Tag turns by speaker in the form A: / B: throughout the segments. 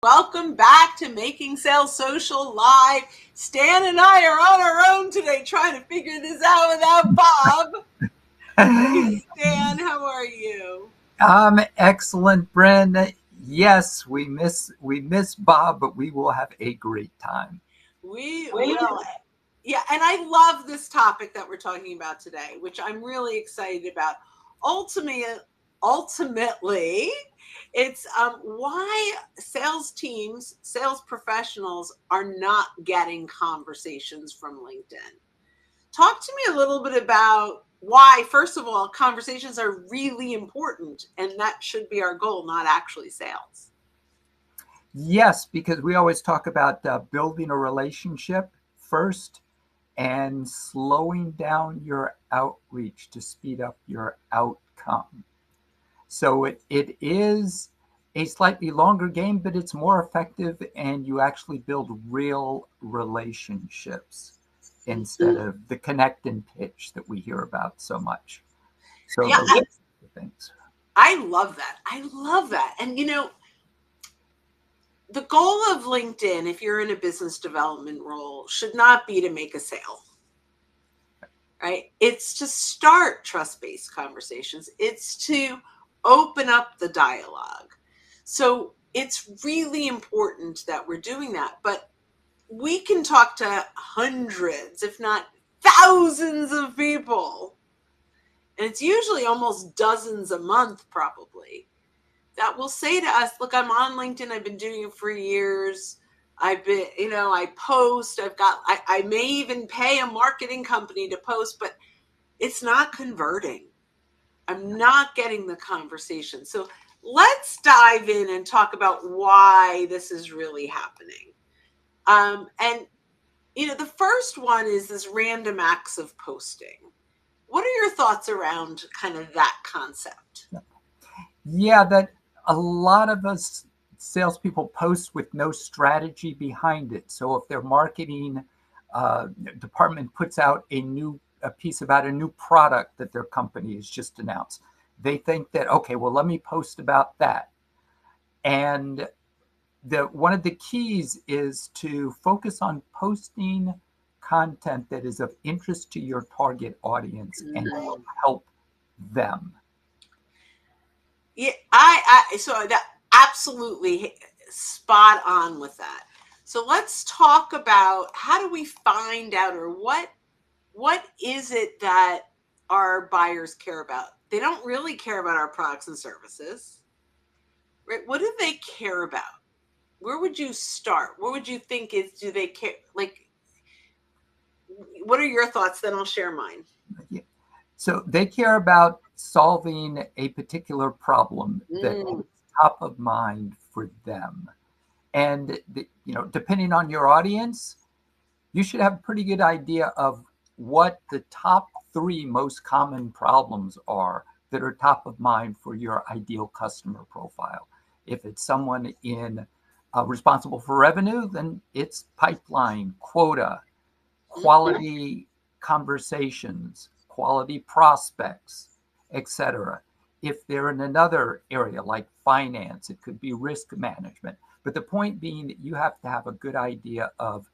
A: Welcome back to Making Sales Social Live. Stan and I are on our own today trying to figure this out without Bob. Hey, Stan, how are you?
B: Excellent, Bryn. Yes, we miss Bob, but we will have a great time.
A: We will. Yeah, and I love this topic that we're talking about today, which I'm really excited about. Ultimately, it's why sales teams, sales professionals are not getting conversations from LinkedIn. Talk to me a little bit about why, first of all, conversations are really important, and that should be our goal, not actually sales.
B: Yes, because we always talk about building a relationship first and slowing down your outreach to speed up your outcome. So it is a slightly longer game, but it's more effective, and you actually build real relationships instead of the connect and pitch that we hear about so much. So
A: Yeah,
B: those things.
A: I love that. I love that. And the goal of LinkedIn, if you're in a business development role, should not be to make a sale, right? It's to start trust-based conversations. It's to open up the dialogue. So it's really important that we're doing that. But we can talk to hundreds, if not thousands of people. And it's usually almost dozens a month, probably, that will say to us, look, I'm on LinkedIn. I've been doing it for years. I've been, I post, I may even pay a marketing company to post, but it's not converting. I'm not getting the conversation. So let's dive in and talk about why this is really happening. The first one is this random acts of posting. What are your thoughts around kind of that concept?
B: Yeah, that a lot of us salespeople post with no strategy behind it. So if their marketing department puts out a piece about a new product that their company has just announced, they think that, okay, well, let me post about that. And one of the keys is to focus on posting content that is of interest to your target audience and will help them.
A: Yeah, so that absolutely spot on with that. So let's talk about how do we find out, or what is it that our buyers care about? They don't really care about our products and services, right? What do they care about? Where would you start? What would you think do they care? Like, what are your thoughts? Then I'll share mine.
B: Yeah. So they care about solving a particular problem that is top of mind for them. And, depending on your audience, you should have a pretty good idea of what the top 3 most common problems are that are top of mind for your ideal customer profile. If it's someone responsible for revenue, then it's pipeline, quota, quality conversations, quality prospects, etc. If they're in another area like finance, it could be risk management. But the point being that you have to have a good idea of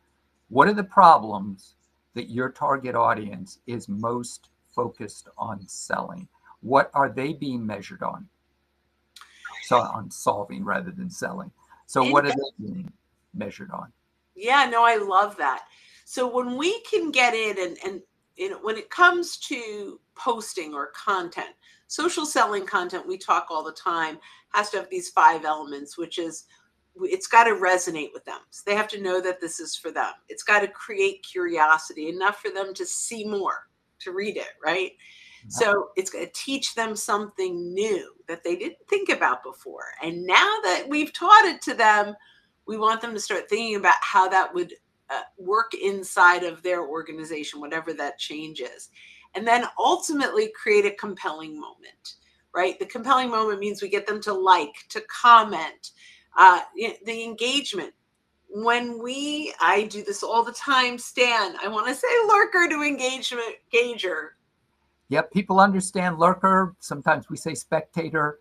B: what are the problems that your target audience is most focused on selling. What are they being measured on? So on solving rather than selling. So what are they being measured on?
A: Yeah, no, I love that. So when we can get in and when it comes to posting or content, social selling content, we talk all the time, has to have these 5 elements, which is it's got to resonate with them. So they have to know that this is for them. It's got to create curiosity enough for them to see more, to read it, right? So it's going to teach them something new that they didn't think about before. And now that we've taught it to them, we want them to start thinking about how that would work inside of their organization, whatever that change is. And then ultimately create a compelling moment, right? The compelling moment means we get them to like, to comment, the engagement. I do this all the time, Stan, I want to say lurker to engagement gager.
B: Yep, people understand lurker. Sometimes we say spectator,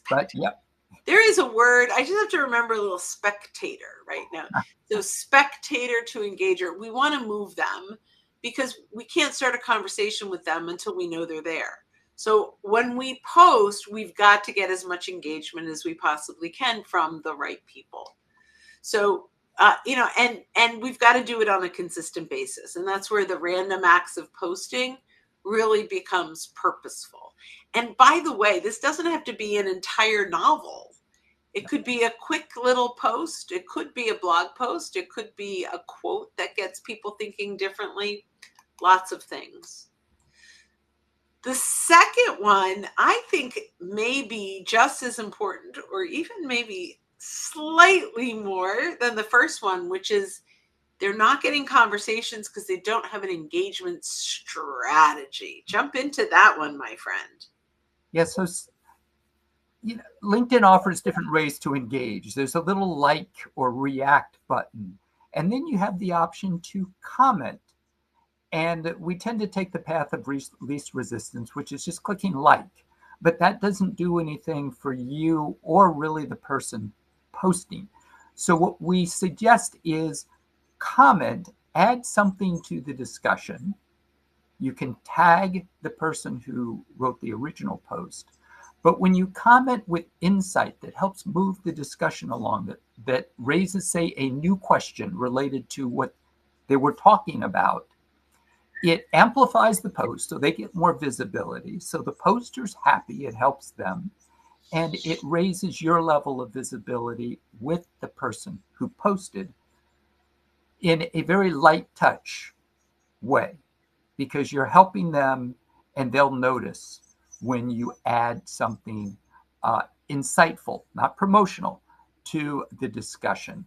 B: but yep.
A: There is a word, I just have to remember a little spectator right now. So spectator to engager, we want to move them because we can't start a conversation with them until we know they're there. So when we post, we've got to get as much engagement as we possibly can from the right people. So and we've got to do it on a consistent basis, and that's where the random acts of posting really becomes purposeful. And by the way, this doesn't have to be an entire novel. It could be a quick little post. It could be a blog post. It could be a quote that gets people thinking differently. Lots of things. The second one, I think, may be just as important, or even maybe slightly more than the first one, which is they're not getting conversations because they don't have an engagement strategy. Jump into that one, my friend.
B: Yeah, so LinkedIn offers different ways to engage. There's a little like or react button, and then you have the option to comment. And we tend to take the path of least resistance, which is just clicking like. But that doesn't do anything for you or really the person posting. So what we suggest is comment, add something to the discussion. You can tag the person who wrote the original post. But when you comment with insight that helps move the discussion along, that raises, say, a new question related to what they were talking about, it amplifies the post so they get more visibility. So the poster's happy, it helps them, and it raises your level of visibility with the person who posted in a very light touch way, because you're helping them and they'll notice when you add something insightful, not promotional, to the discussion.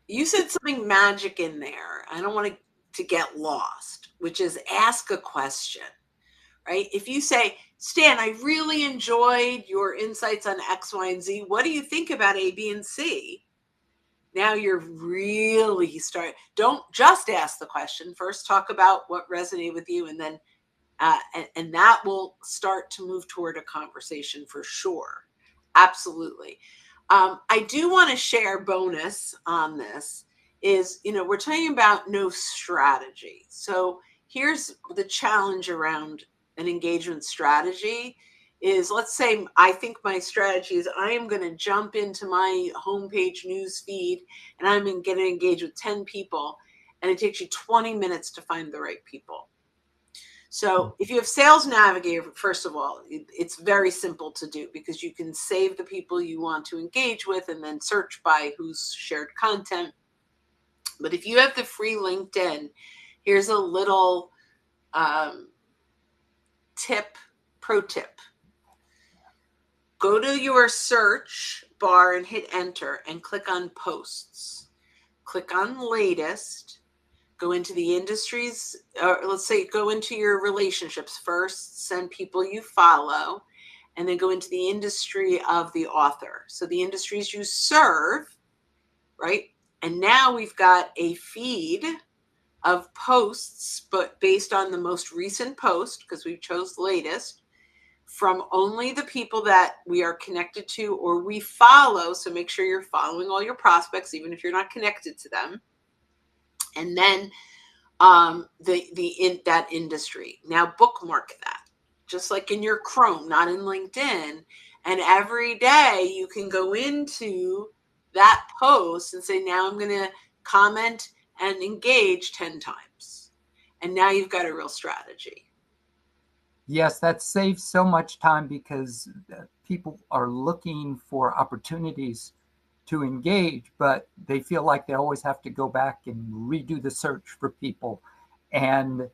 A: You said something magic in there. I don't want to get lost, which is ask a question, right? If you say, Stan, I really enjoyed your insights on X, Y, and Z. What do you think about A, B, and C? Now you're really don't just ask the question. First, talk about what resonated with you, and then and that will start to move toward a conversation for sure. Absolutely. I do want to share bonus on this is, we're talking about no strategy. So here's the challenge around an engagement strategy is, let's say I think my strategy is I am going to jump into my homepage news feed and I'm going to engage with 10 people, and it takes you 20 minutes to find the right people. So if you have Sales Navigator, first of all, it's very simple to do because you can save the people you want to engage with and then search by who's shared content. But if you have the free LinkedIn, here's a little pro tip. Go to your search bar and hit enter and click on posts. Click on latest. Go into the industries, or let's say go into your relationships first, send people you follow, and then go into the industry of the author. So the industries you serve, right? And now we've got a feed of posts, but based on the most recent post, because we chose latest, from only the people that we are connected to or we follow. So make sure you're following all your prospects, even if you're not connected to them. And then in that industry. Now bookmark that, just like in your Chrome, not in LinkedIn. And every day you can go into that post and say, now I'm going to comment and engage 10 times. And now you've got a real strategy.
B: Yes, that saves so much time because people are looking for opportunities to engage, but they feel like they always have to go back and redo the search for people. And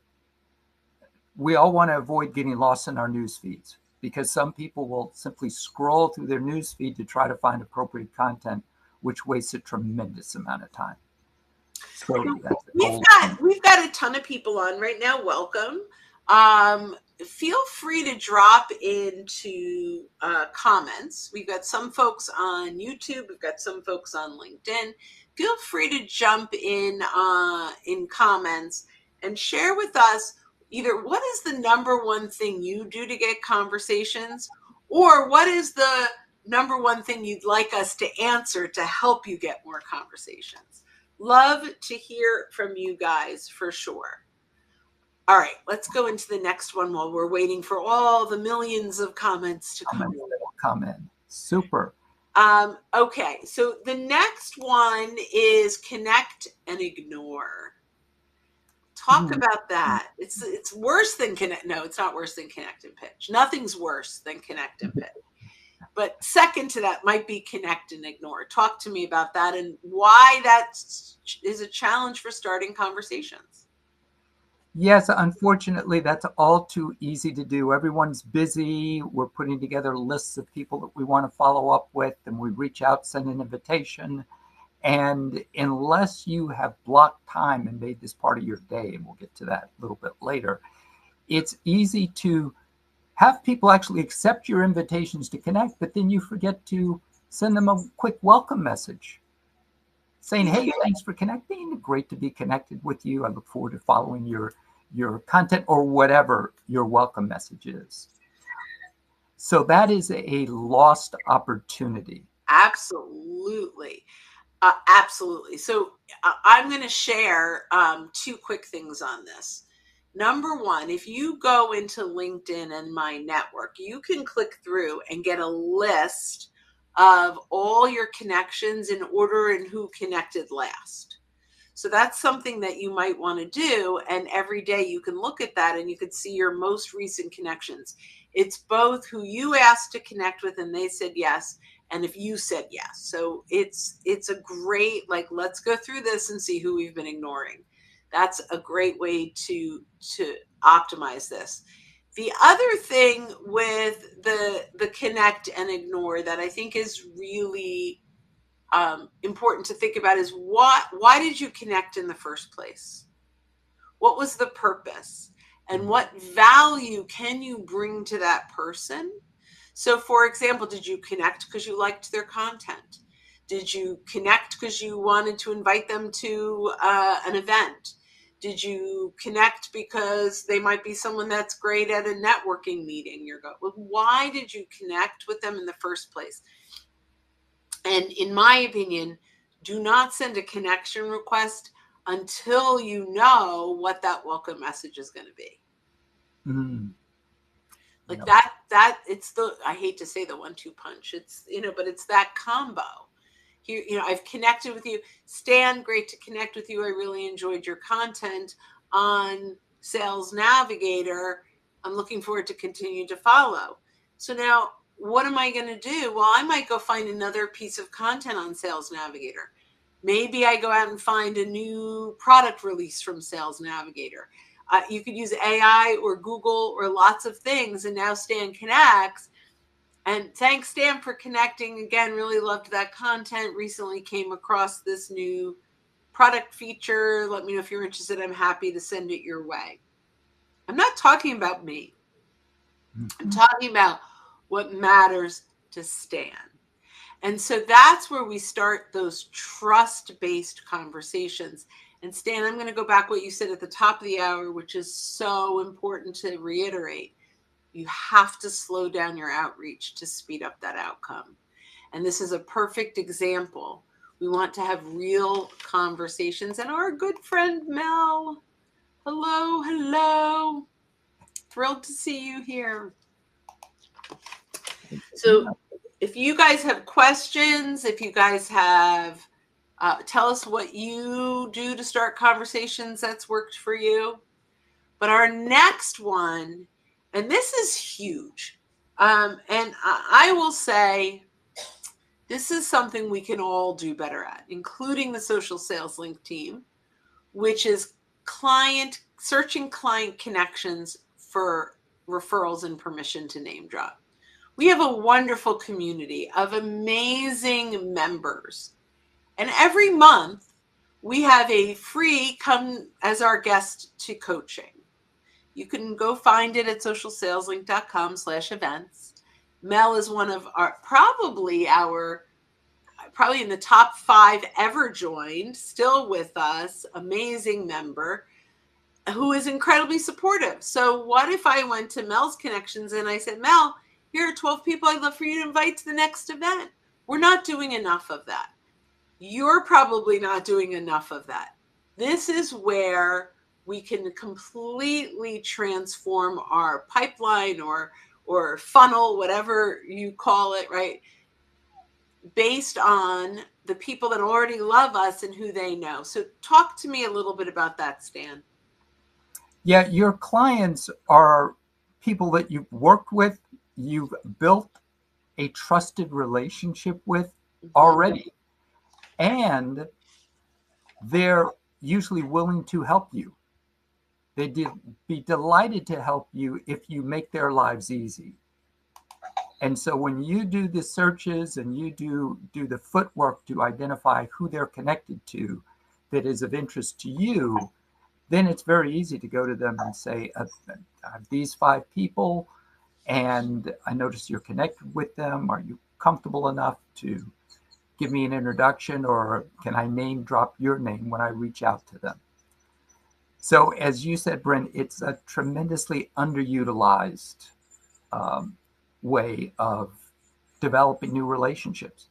B: we all want to avoid getting lost in our news feeds because some people will simply scroll through their news feed to try to find appropriate content, which wastes a tremendous amount of time. So
A: we've got a ton of people on right now. Welcome. Feel free to drop into comments. We've got some folks on YouTube. We've got some folks on LinkedIn. Feel free to jump in comments and share with us either what is the number one thing you do to get conversations, or what is the number one thing you'd like us to answer to help you get more conversations. Love to hear from you guys for sure. All right, let's go into the next one while we're waiting for all the millions of comments to
B: come in. Super.
A: Okay, so the next one is connect and ignore. Talk about that. It's worse than connect. No, it's not worse than connect and pitch. Nothing's worse than connect and pitch. But second to that might be connect and ignore. Talk to me about that and why that is a challenge for starting conversations.
B: Yes, unfortunately, that's all too easy to do. Everyone's busy. We're putting together lists of people that we want to follow up with, and we reach out, send an invitation. And unless you have blocked time and made this part of your day, and we'll get to that a little bit later, it's easy to have people actually accept your invitations to connect, but then you forget to send them a quick welcome message saying, hey, thanks for connecting. Great to be connected with you. I look forward to following your content or whatever your welcome message is. So that is a lost opportunity.
A: Absolutely. Absolutely. So I'm going to share 2 quick things on this. Number one, if you go into LinkedIn and My Network, you can click through and get a list of all your connections in order and who connected last. So that's something that you might want to do. And every day you can look at that and you can see your most recent connections. It's both who you asked to connect with and they said yes, and if you said yes. So it's a great, like, let's go through this and see who we've been ignoring. That's a great way to optimize this. The other thing with the connect and ignore that I think is really important to think about is why did you connect in the first place? What was the purpose? And what value can you bring to that person? So, for example, did you connect because you liked their content? Did you connect because you wanted to invite them to an event? Did you connect because they might be someone that's great at a networking meeting? Why did you connect with them in the first place? And in my opinion, do not send a connection request until you know what that welcome message is going to be.
B: Mm-hmm.
A: Like that it's I hate to say the 1-2 punch. It's, but it's that combo. Here, I've connected with you. Stan, great to connect with you. I really enjoyed your content on Sales Navigator. I'm looking forward to continue to follow. So now, what am I going to do? Well, I might go find another piece of content on Sales Navigator. Maybe I go out and find a new product release from Sales Navigator. You could use AI or Google or lots of things. And now Stan connects. And thanks, Stan, for connecting. Again, really loved that content. Recently came across this new product feature. Let me know if you're interested. I'm happy to send it your way. I'm not talking about me. I'm talking about what matters to Stan. And so that's where we start those trust-based conversations. And Stan, I'm going to go back what you said at the top of the hour, which is so important to reiterate. You have to slow down your outreach to speed up that outcome. And this is a perfect example. We want to have real conversations. And our good friend Mel, hello. Thrilled to see you here. So if you guys have questions, if you guys have, tell us what you do to start conversations that's worked for you. But our next one, and this is huge, and I will say this is something we can all do better at, including the Social Sales Link team, which is searching client connections for referrals and permission to name drop. We have a wonderful community of amazing members. And every month we have a free come as our guest to coaching. You can go find it at socialsaleslink.com/events. Mel is one of probably in the top 5 ever joined, still with us, amazing member who is incredibly supportive. So what if I went to Mel's connections and I said, Mel, Here are 12 people I'd love for you to invite to the next event. We're not doing enough of that. You're probably not doing enough of that. This is where we can completely transform our pipeline or funnel, whatever you call it, right? Based on the people that already love us and who they know. So talk to me a little bit about that, Stan.
B: Yeah, your clients are people that you've worked with, you've built a trusted relationship with already, and they're usually willing to help you. They'd be delighted to help you if you make their lives easy. And so when you do the searches and you do the footwork to identify who they're connected to that is of interest to you, then it's very easy to go to them and say, I have these 5 people, and I notice you're connected with them. Are you comfortable enough to give me an introduction, or can I name drop your name when I reach out to them? So as you said, Brent, it's a tremendously underutilized way of developing new relationships.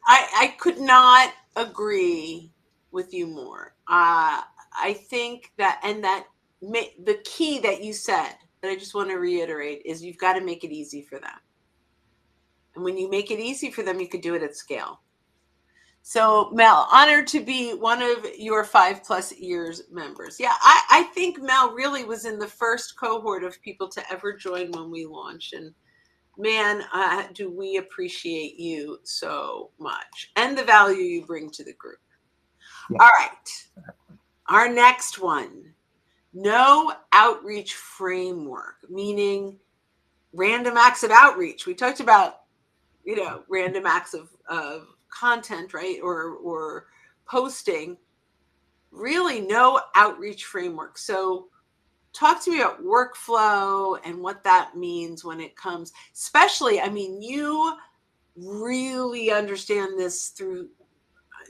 A: I could not agree with you more. I think that, and that the key that you said that I just want to reiterate is you've got to make it easy for them. And when you make it easy for them, you can do it at scale. So Mel, honored to be one of your 5+ years members. Yeah, I think Mel really was in the first cohort of people to ever join when we launched. And man, do we appreciate you so much and the value you bring to the group. Yeah. All right. Our next one, no outreach framework, meaning random acts of outreach. We talked about, random acts of content, right? Or posting, really no outreach framework. So talk to me about workflow and what that means when it comes, especially, you really understand this through,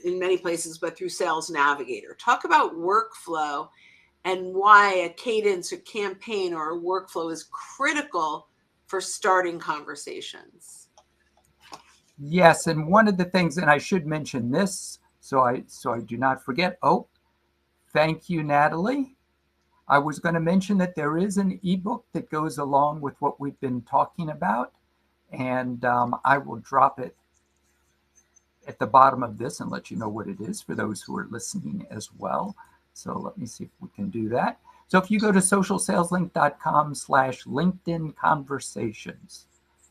A: in many places, but through Sales Navigator. Talk about workflow and why a cadence or campaign or a workflow is critical for starting conversations.
B: Yes, and one of the things, and I should mention this so I do not forget. Oh, thank you, Natalie. I was going to mention that there is an ebook that goes along with what we've been talking about, and I will drop it at the bottom of this and let you know what it is for those who are listening as well. So let me see if we can do that. So if you go to socialsaleslink.com/LinkedIn conversations,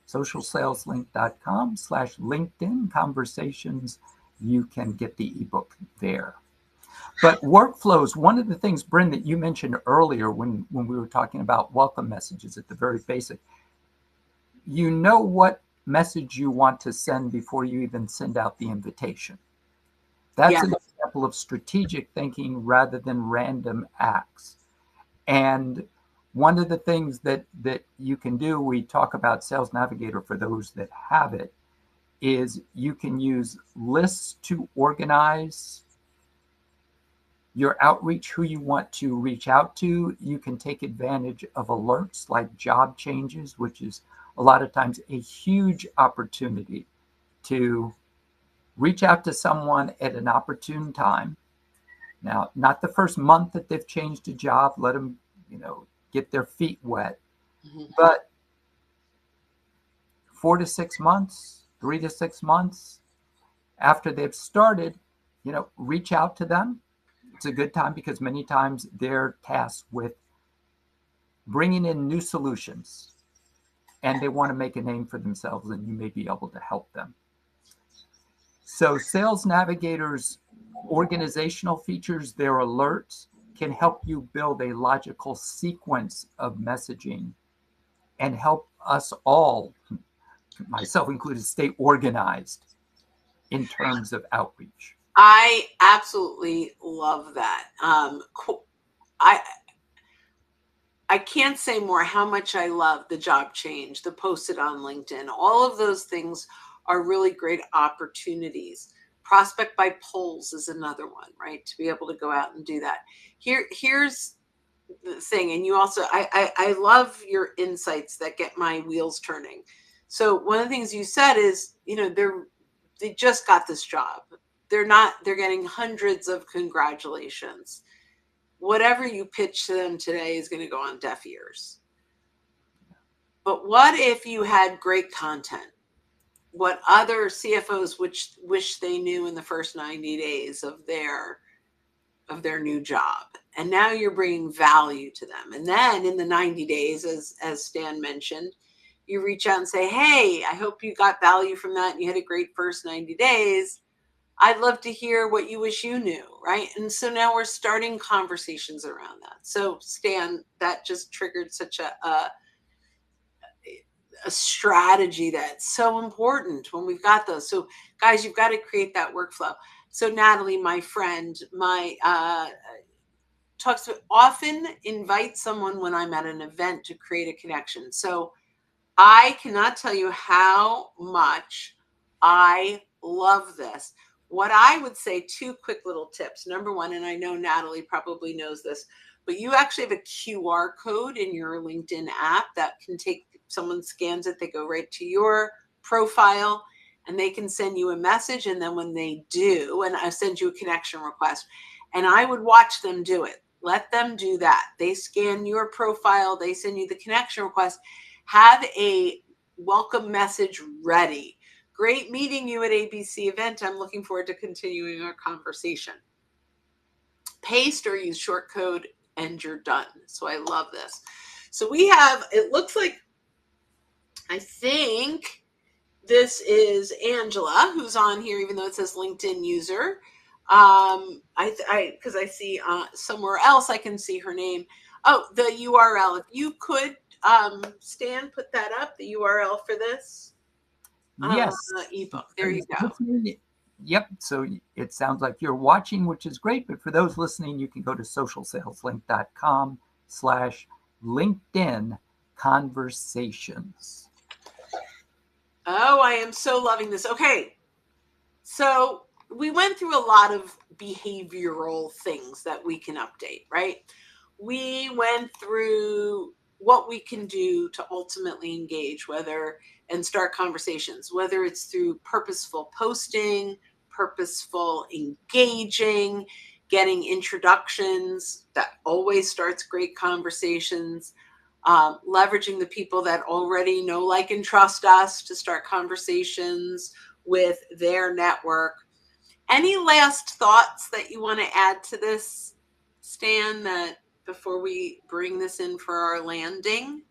B: socialsaleslink.com/LinkedIn conversations, you can get the ebook there. But workflows, one of the things, Bryn, that you mentioned earlier when we were talking about welcome messages at the very basic, you know what message you want to send before you even send out the invitation. That's an example of strategic thinking rather than random acts. And one of the things that you can do, we talk about Sales Navigator for those that have it, is you can use lists to organize your outreach, who you want to reach out to. You can take advantage of alerts like job changes, which is a lot of times a huge opportunity to reach out to someone at an opportune time. Now, not the first month that they've changed a job, let them, get their feet wet, but 4 to 6 months, 3 to 6 months after they've started, reach out to them. It's a good time because many times they're tasked with bringing in new solutions and they want to make a name for themselves, and you may be able to help them. So Sales Navigator's organizational features, their alerts, can help you build a logical sequence of messaging and help us all, myself included, stay organized in terms of outreach.
A: I absolutely love that. I can't say more how much I love the job change, the posted on LinkedIn. All of those things are really great opportunities. Prospect by polls is another one, right? To be able to go out and do that. Here's thing. And you also, I love your insights that get my wheels turning. So one of the things you said is, they just got this job. They're getting hundreds of congratulations. Whatever you pitch to them today is going to go on deaf ears. But what if you had great content? What other CFOs wish they knew in the first 90 days of their new job, and now you're bringing value to them. And then in the 90 days, as Stan mentioned, you reach out and say, hey, I hope you got value from that and you had a great first 90 days. I'd love to hear what you wish you knew, right? And so now we're starting conversations around that. So Stan, that just triggered such a strategy that's so important when we've got those. So guys, you've got to create that workflow. So Natalie, my friend, talks to often invite someone when I'm at an event to create a connection. So I cannot tell you how much I love this. What I would say, 2 quick little tips. Number one, and I know Natalie probably knows this, but you actually have a QR code in your LinkedIn app that can take, someone scans it, they go right to your profile and they can send you a message. And then when they do, and I send you a connection request, and I would watch them do it. Let them do that. They scan your profile, they send you the connection request. Have a welcome message ready. Great meeting you at ABC event. I'm looking forward to continuing our conversation. Paste or use short code and you're done. So I love this. So we have, it looks like, I think this is Angela who's on here, even though it says LinkedIn user. Because I see somewhere else I can see her name. Oh, the URL. If you could, Stan, put that up, the URL for this
B: Yes.
A: ebook. There you go.
B: Yep. So it sounds like you're watching, which is great. But for those listening, you can go to socialsaleslink.com/LinkedIn conversations.
A: Oh, I am so loving this. Okay. So we went through a lot of behavioral things that we can update, right? We went through what we can do to ultimately engage, and start conversations, whether it's through purposeful posting, purposeful engaging, getting introductions. That always starts great conversations. Leveraging the people that already know, like, and trust us to start conversations with their network. Any last thoughts that you want to add to this, Stan, that before we bring this in for our landing?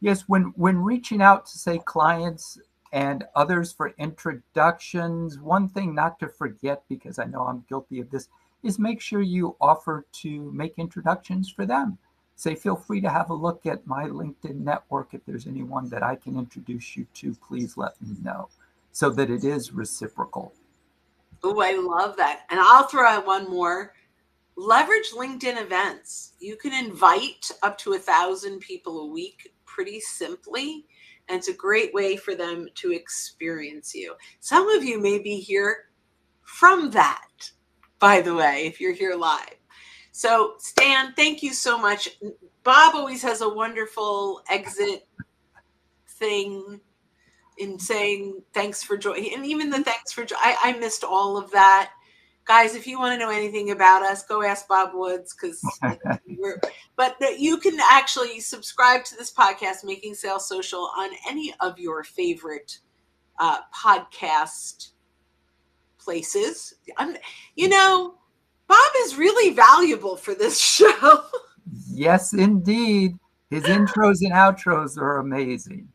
B: Yes, when reaching out to, say, clients and others for introductions, one thing not to forget, because I know I'm guilty of this, is make sure you offer to make introductions for them. Say, feel free to have a look at my LinkedIn network. If there's anyone that I can introduce you to, please let me know, so that it is reciprocal.
A: Oh, I love that. And I'll throw out one more. Leverage LinkedIn events. You can invite up to 1,000 people a week pretty simply. And it's a great way for them to experience you. Some of you may be here from that, by the way, if you're here live. So Stan, thank you so much. Bob always has a wonderful exit thing in saying thanks for joining, and even the thanks for I missed all of that. Guys, if you want to know anything about us, go ask Bob Woods, but you can actually subscribe to this podcast, Making Sales Social, on any of your favorite podcast places. Bob is really valuable for this show.
B: Yes, indeed. His intros and outros are amazing.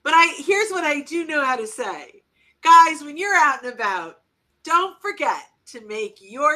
A: But here's what I do know how to say. Guys, when you're out and about, don't forget to make your